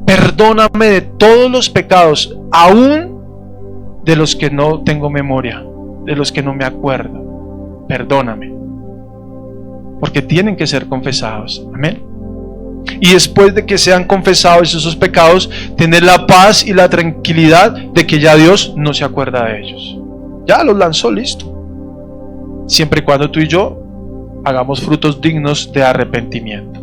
perdóname de todos los pecados, aún de los que no tengo memoria, de los que no me acuerdo. Perdóname, porque tienen que ser confesados. Amén. Y después de que sean confesados esos pecados, tener la paz y la tranquilidad de que ya Dios no se acuerda de ellos. Ya los lanzó, listo. Siempre y cuando tú y yo hagamos frutos dignos de arrepentimiento.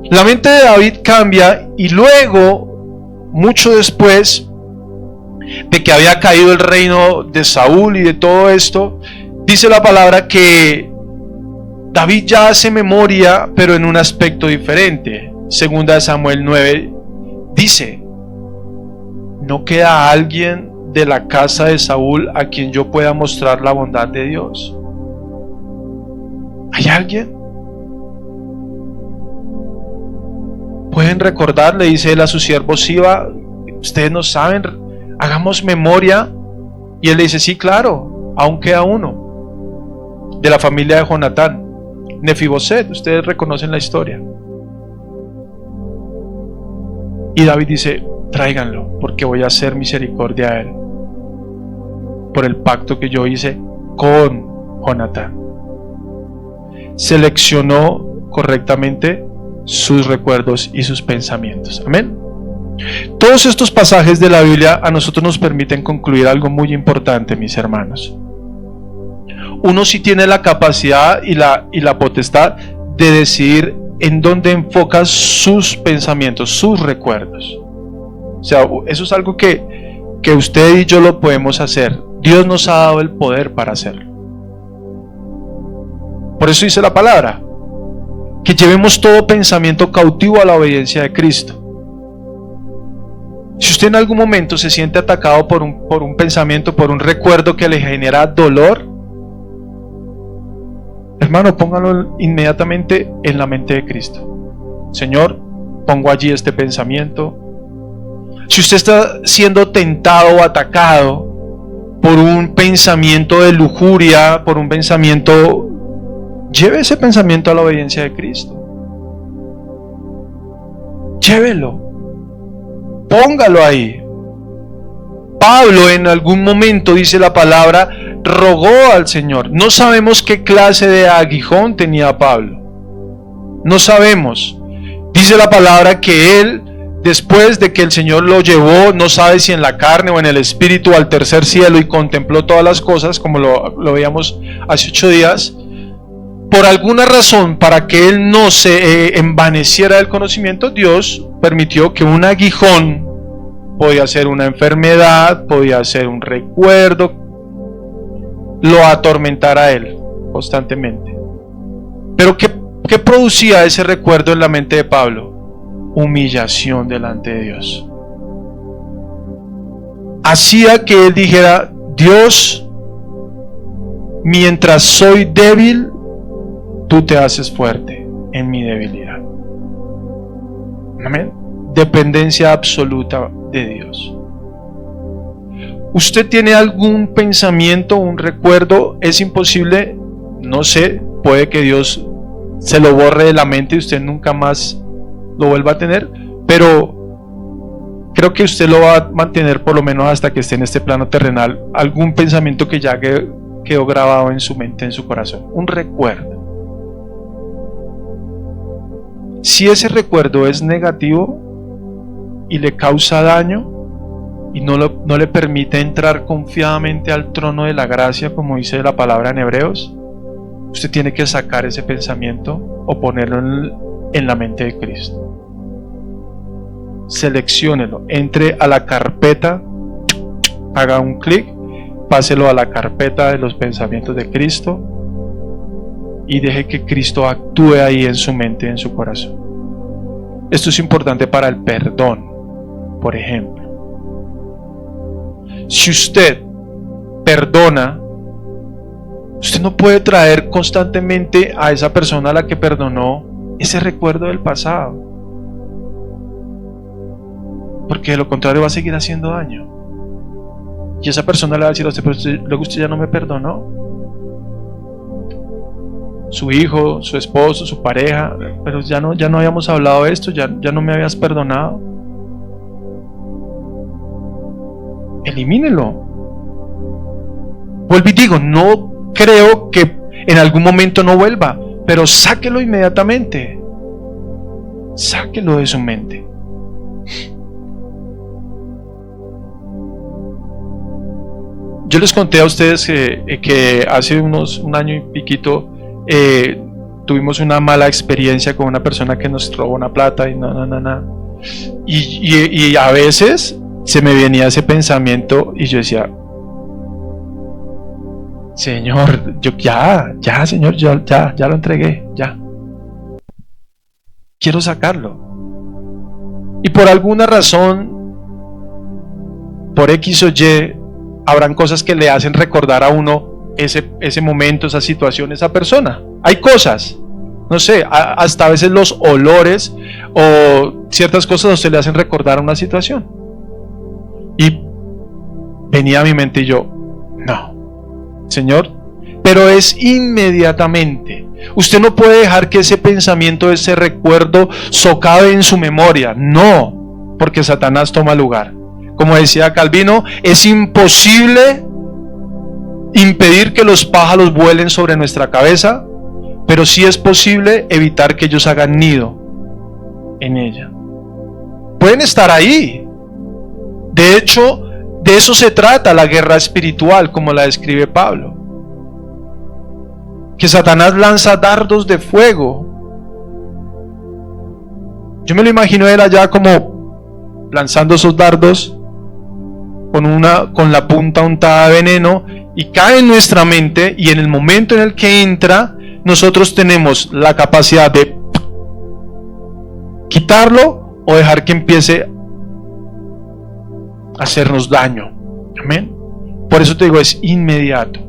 La mente de David cambia, y luego, mucho después de que había caído el reino de Saúl y de todo esto, dice la palabra que David ya hace memoria, pero en un aspecto diferente. Segunda de Samuel 9 dice: ¿no queda alguien de la casa de Saúl a quien yo pueda mostrar la bondad de Dios? ¿Hay alguien? Pueden recordar, le dice él a su siervo Siba, ustedes no saben, hagamos memoria. Y él le dice, sí, claro, aún queda uno de la familia de Jonatán, Nefiboset, ustedes reconocen la historia. Y David dice, tráiganlo, porque voy a hacer misericordia a él por el pacto que yo hice con Jonatán. Seleccionó correctamente sus recuerdos y sus pensamientos. Amén. Todos estos pasajes de la Biblia a nosotros nos permiten concluir algo muy importante, mis hermanos. Uno sí tiene la capacidad y la potestad de decidir en dónde enfoca sus pensamientos, sus recuerdos. O sea, eso es algo que usted y yo lo podemos hacer. Dios nos ha dado el poder para hacerlo. Por eso dice la palabra, que llevemos todo pensamiento cautivo a la obediencia de Cristo. Si usted en algún momento se siente atacado por un pensamiento, por un recuerdo que le genera dolor, hermano, póngalo inmediatamente en la mente de Cristo. Señor, pongo allí este pensamiento. Si usted está siendo tentado o atacado por un pensamiento de lujuria, por un pensamiento, lleve ese pensamiento a la obediencia de Cristo. Llévelo. Póngalo ahí. Pablo en algún momento, dice la palabra, rogó al Señor. No sabemos qué clase de aguijón tenía Pablo. No sabemos. Dice la palabra que él, después de que el Señor lo llevó, no sabe si en la carne o en el espíritu, al tercer cielo y contempló todas las cosas, como lo veíamos hace 8 días, por alguna razón, para que él no se envaneciera del conocimiento, Dios permitió que un aguijón, podía ser una enfermedad, podía ser un recuerdo, lo atormentara a él constantemente. Pero ¿qué producía ese recuerdo en la mente de Pablo? Humillación delante de Dios. Hacía que él dijera, Dios, mientras soy débil, tú te haces fuerte en mi debilidad. Amén. Dependencia absoluta de Dios. ¿Usted tiene algún pensamiento, un recuerdo? ¿Es imposible? No sé, puede que Dios se lo borre de la mente y usted nunca más lo vuelva a tener, pero creo que usted lo va a mantener por lo menos hasta que esté en este plano terrenal, algún pensamiento que ya quedó grabado en su mente, en su corazón, un recuerdo. Si ese recuerdo es negativo y le causa daño y no le permite entrar confiadamente al trono de la gracia, como dice la palabra en Hebreos, usted tiene que sacar ese pensamiento o ponerlo en la mente de Cristo. Selecciónelo, entre a la carpeta, haga un clic, páselo a la carpeta de los pensamientos de Cristo y deje que Cristo actúe ahí en su mente, en su corazón. Esto es importante para el perdón, por ejemplo. Si usted perdona, usted no puede traer constantemente a esa persona a la que perdonó ese recuerdo del pasado, porque de lo contrario va a seguir haciendo daño. Y esa persona le va a decir a usted, pero luego usted ya no me perdonó. Su hijo, su esposo, su pareja, pero ya no habíamos hablado de esto, ya no me habías perdonado. Elimínelo. Vuelvo y digo, no creo que en algún momento no vuelva, pero sáquelo inmediatamente. Sáquelo de su mente. Yo les conté a ustedes que hace un año y piquito tuvimos una mala experiencia con una persona que nos robó una plata y a veces se me venía ese pensamiento y yo decía, Señor, Señor, ya lo entregué, ya quiero sacarlo. Y por alguna razón por X o Y, habrán cosas que le hacen recordar a uno ese momento, esa situación, esa persona. Hay cosas, no sé, hasta a veces los olores o ciertas cosas a usted le hacen recordar a una situación. Y venía a mi mente y yo, no, Señor, pero es inmediatamente. Usted no puede dejar que ese pensamiento, ese recuerdo socave en su memoria. No, porque Satanás toma lugar. Como decía Calvino, es imposible impedir que los pájaros vuelen sobre nuestra cabeza, pero sí es posible evitar que ellos hagan nido en ella. Pueden estar ahí. De hecho, de eso se trata la guerra espiritual, como la describe Pablo. Que Satanás lanza dardos de fuego. Yo me lo imagino él allá como lanzando esos dardos con la punta untada de veneno, y cae en nuestra mente, y en el momento en el que entra, nosotros tenemos la capacidad de quitarlo o dejar que empiece a hacernos daño. Amén. Por eso te digo, es inmediato.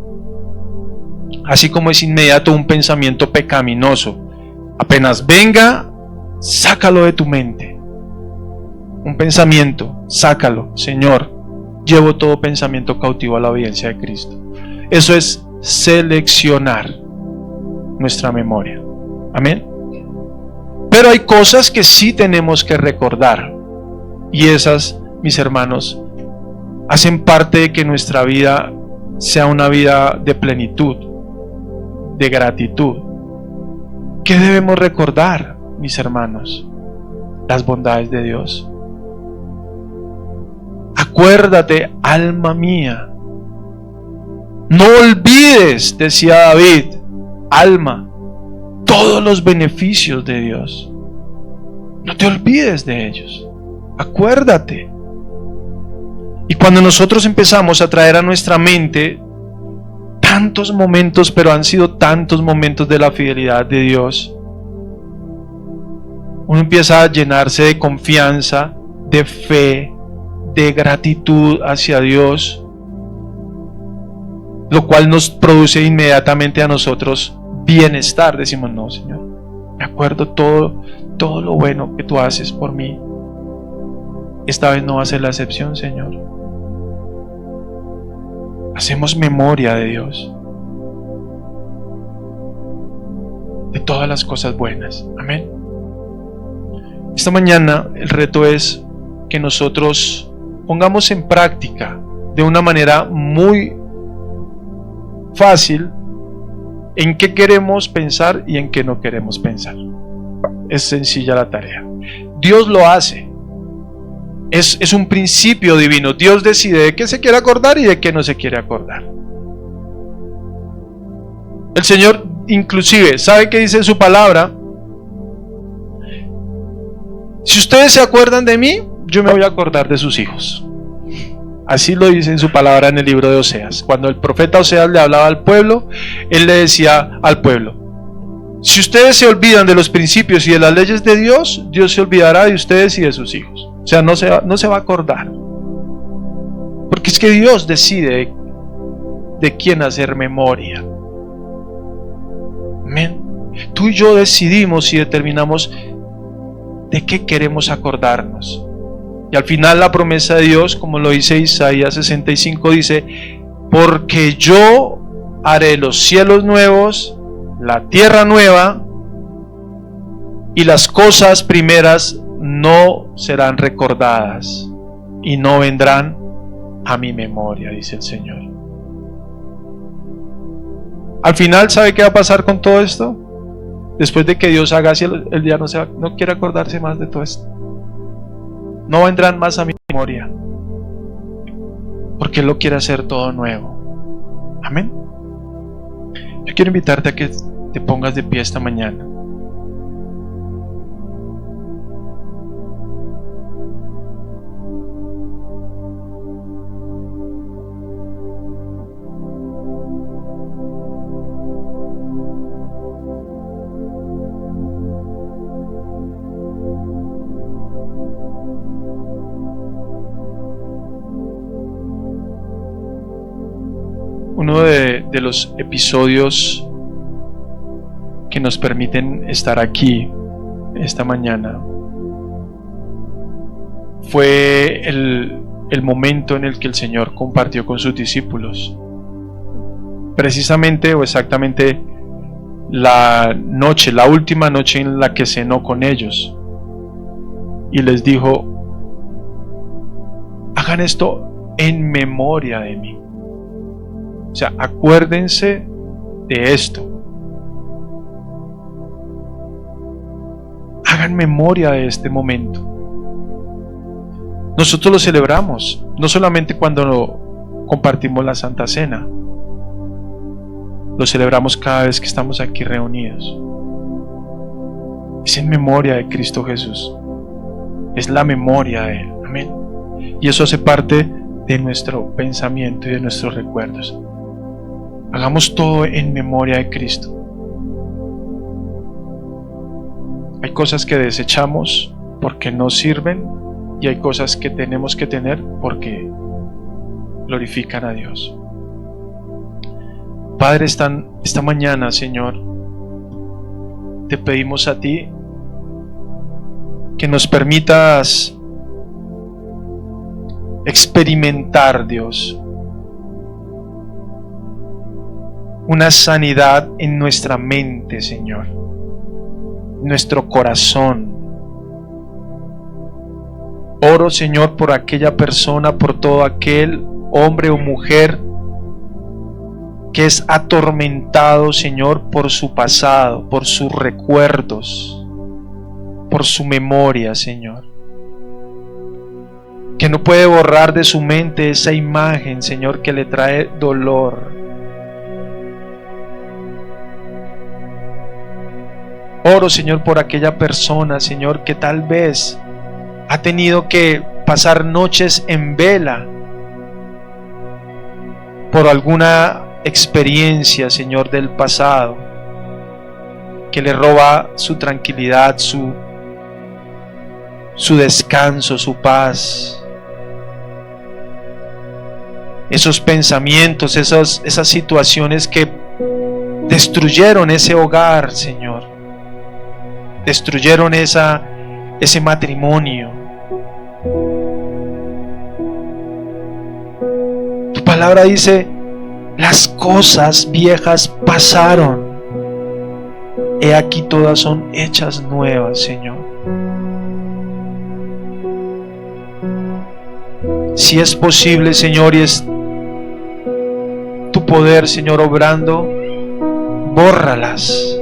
Así como es inmediato un pensamiento pecaminoso, apenas venga, sácalo de tu mente. Un pensamiento, sácalo. Señor, llevo todo pensamiento cautivo a la obediencia de Cristo. Eso es seleccionar nuestra memoria. Amén. Pero hay cosas que sí tenemos que recordar, y esas, mis hermanos, hacen parte de que nuestra vida sea una vida de plenitud, de gratitud. ¿Qué debemos recordar, mis hermanos? Las bondades de Dios. Acuérdate, alma mía. No olvides, decía David, alma, todos los beneficios de Dios. No te olvides de ellos. Acuérdate. Y cuando nosotros empezamos a traer a nuestra mente tantos momentos, pero han sido tantos momentos de la fidelidad de Dios, uno empieza a llenarse de confianza, de fe, de gratitud hacia Dios, lo cual nos produce inmediatamente a nosotros bienestar. Decimos, no, Señor, me acuerdo todo lo bueno que tú haces por mí. Esta vez no va a ser la excepción, Señor. Hacemos memoria de Dios, de todas las cosas buenas. Amén. Esta mañana el reto es que nosotros pongamos en práctica de una manera muy fácil en qué queremos pensar y en qué no queremos pensar. Es sencilla la tarea. Dios lo hace. Es un principio divino. Dios decide de qué se quiere acordar y de qué no se quiere acordar. El Señor inclusive, ¿sabe qué dice en su palabra? Si ustedes se acuerdan de mí, yo me voy a acordar de sus hijos. Así lo dice en su palabra en el libro de Oseas. Cuando el profeta Oseas le hablaba al pueblo, él le decía al pueblo: si ustedes se olvidan de los principios y de las leyes de Dios, Dios se olvidará de ustedes y de sus hijos. O sea, no se va a acordar. Porque es que Dios decide de quién hacer memoria. Amén. Tú y yo decidimos y determinamos de qué queremos acordarnos. Y al final la promesa de Dios, como lo dice Isaías 65, dice: porque yo haré los cielos nuevos, la tierra nueva, y las cosas primeras no serán recordadas y no vendrán a mi memoria, dice el Señor. Al final, ¿sabe qué va a pasar con todo esto? Después de que Dios haga así, el día no quiere acordarse más de todo esto. No vendrán más a mi memoria, porque Él lo quiere hacer todo nuevo. Amén. Yo quiero invitarte a que te pongas de pie esta mañana. Uno de los episodios que nos permiten estar aquí esta mañana fue el momento en el que el Señor compartió con sus discípulos. Precisamente o exactamente la última noche en la que cenó con ellos. Y les dijo: hagan esto en memoria de mí. O sea, acuérdense de esto. Hagan memoria de este momento. Nosotros lo celebramos, no solamente cuando compartimos la Santa Cena. Lo celebramos cada vez que estamos aquí reunidos. Es en memoria de Cristo Jesús. Es la memoria de Él. Amén. Y eso hace parte de nuestro pensamiento y de nuestros recuerdos. Hagamos todo en memoria de Cristo. Hay cosas que desechamos porque no sirven y hay cosas que tenemos que tener porque glorifican a Dios. Padre, esta mañana, Señor, te pedimos a ti que nos permitas experimentar, Dios, una sanidad en nuestra mente, Señor, nuestro corazón. Oro, Señor, por aquella persona, por todo aquel hombre o mujer que es atormentado, Señor, por su pasado, por sus recuerdos, por su memoria, Señor, que no puede borrar de su mente esa imagen, Señor, que le trae dolor. Oro, Señor, por aquella persona, Señor, que tal vez ha tenido que pasar noches en vela por alguna experiencia, Señor, del pasado, que le roba su tranquilidad, su descanso, su paz. Esos pensamientos, esas situaciones que destruyeron ese hogar, Señor, destruyeron ese matrimonio. Tu palabra dice: las cosas viejas pasaron, he aquí todas son hechas nuevas, Señor. Si es posible, Señor, y es tu poder, Señor, obrando, bórralas,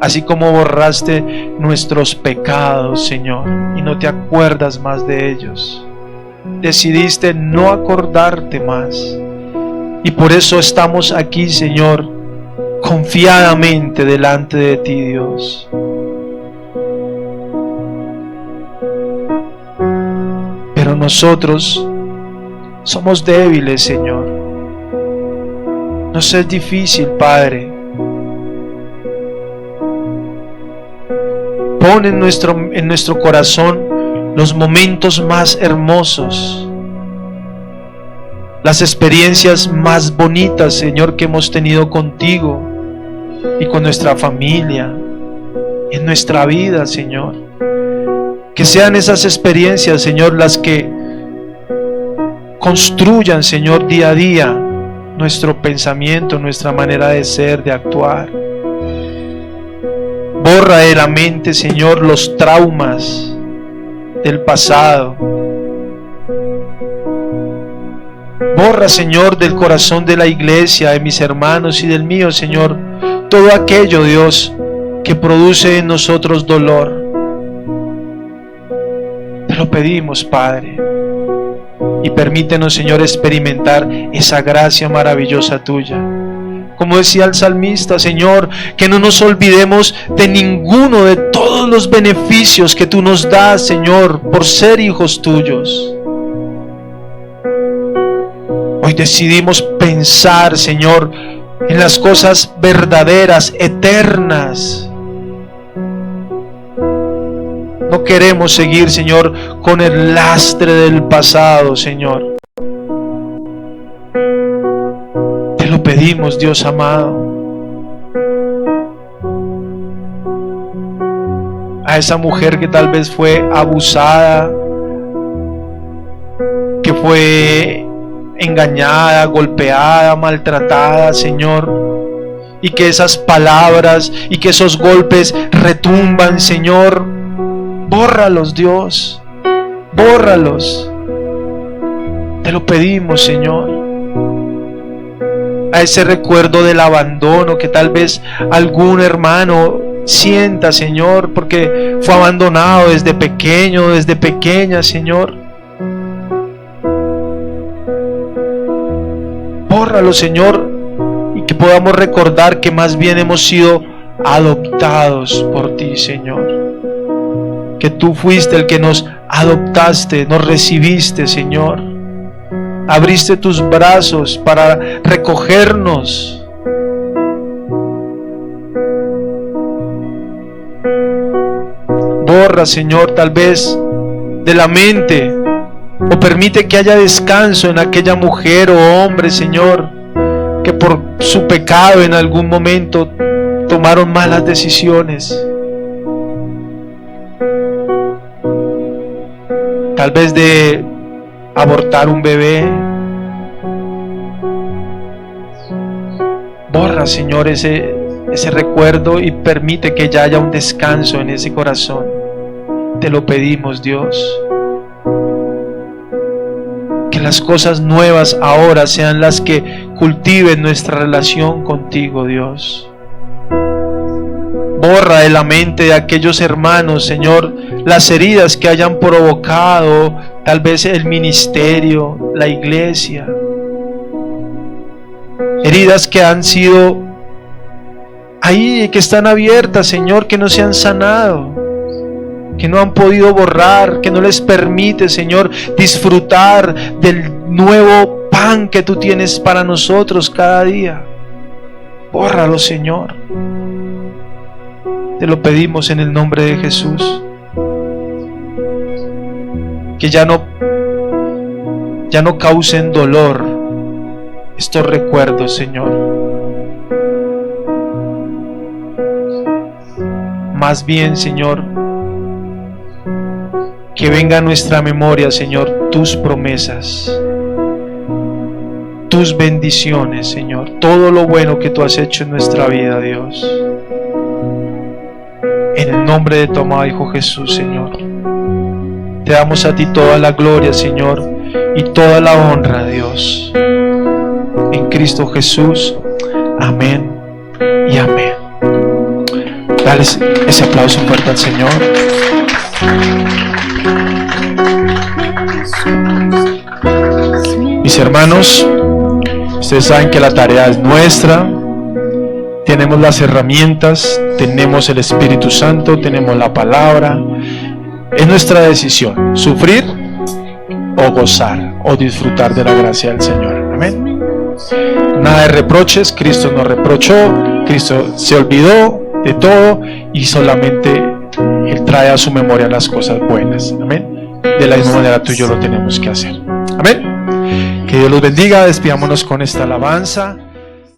así como borraste nuestros pecados, Señor, y no te acuerdas más de ellos. Decidiste no acordarte más. Y por eso estamos aquí, Señor, confiadamente delante de ti, Dios. Pero nosotros somos débiles, Señor. Nos es difícil, Padre. Pon en nuestro corazón los momentos más hermosos, las experiencias más bonitas, Señor, que hemos tenido contigo y con nuestra familia, en nuestra vida, Señor. Que sean esas experiencias, Señor, las que construyan, Señor, día a día nuestro pensamiento, nuestra manera de ser, de actuar. Borra de la mente, Señor, los traumas del pasado. Borra, Señor, del corazón de la iglesia, de mis hermanos y del mío, Señor, todo aquello, Dios, que produce en nosotros dolor. Te lo pedimos, Padre, y permítenos, Señor, experimentar esa gracia maravillosa tuya. Como decía el salmista, Señor, que no nos olvidemos de ninguno de todos los beneficios que tú nos das, Señor, por ser hijos tuyos. Hoy decidimos pensar, Señor, en las cosas verdaderas, eternas. No queremos seguir, Señor, con el lastre del pasado, Señor. pedimos, Dios amado. A esa mujer que tal vez fue abusada, que fue engañada, golpeada, maltratada, Señor, y que esas palabras y que esos golpes retumban, Señor. Bórralos, Dios, bórralos. Te lo pedimos, Señor. A ese recuerdo del abandono que tal vez algún hermano sienta, Señor, porque fue abandonado desde pequeño, desde pequeña, Señor. Bórralo, Señor, y que podamos recordar que más bien hemos sido adoptados por ti, Señor. Que tú fuiste el que nos adoptaste, nos recibiste, Señor. Abriste tus brazos para recogernos. Borra, Señor, tal vez de la mente, o permite que haya descanso en aquella mujer o hombre, Señor, que por su pecado en algún momento tomaron malas decisiones. Tal vez de abortar un bebé. Borra, Señor, ese recuerdo y permite que ya haya un descanso en ese corazón. Te lo pedimos, Dios. Que las cosas nuevas ahora sean las que cultiven nuestra relación contigo, Dios. Borra de la mente de aquellos hermanos, Señor, las heridas que hayan provocado tal vez el ministerio, la iglesia. Heridas que han sido ahí, que están abiertas, Señor, que no se han sanado, que no han podido borrar, que no les permite, Señor, disfrutar del nuevo pan que tú tienes para nosotros cada día. Bórralo, Señor. Te lo pedimos en el nombre de Jesús. Que ya no causen dolor estos recuerdos, Señor. Más bien, Señor, que venga a nuestra memoria, Señor, tus promesas, tus bendiciones, Señor, todo lo bueno que tú has hecho en nuestra vida, Dios. En el nombre de tu amado Hijo Jesús, Señor, te damos a ti toda la gloria, Señor, y toda la honra, Dios. En Cristo Jesús. Amén y amén. Dale ese aplauso fuerte al Señor. Mis hermanos, ustedes saben que la tarea es nuestra. Tenemos las herramientas, tenemos el Espíritu Santo, tenemos la palabra. Es nuestra decisión, sufrir o gozar o disfrutar de la gracia del Señor. Amén. Nada de reproches, Cristo nos reprochó, Cristo se olvidó de todo y solamente Él trae a su memoria las cosas buenas. Amén. De la misma manera tú y yo lo tenemos que hacer. Amén. Que Dios los bendiga, despidámonos con esta alabanza.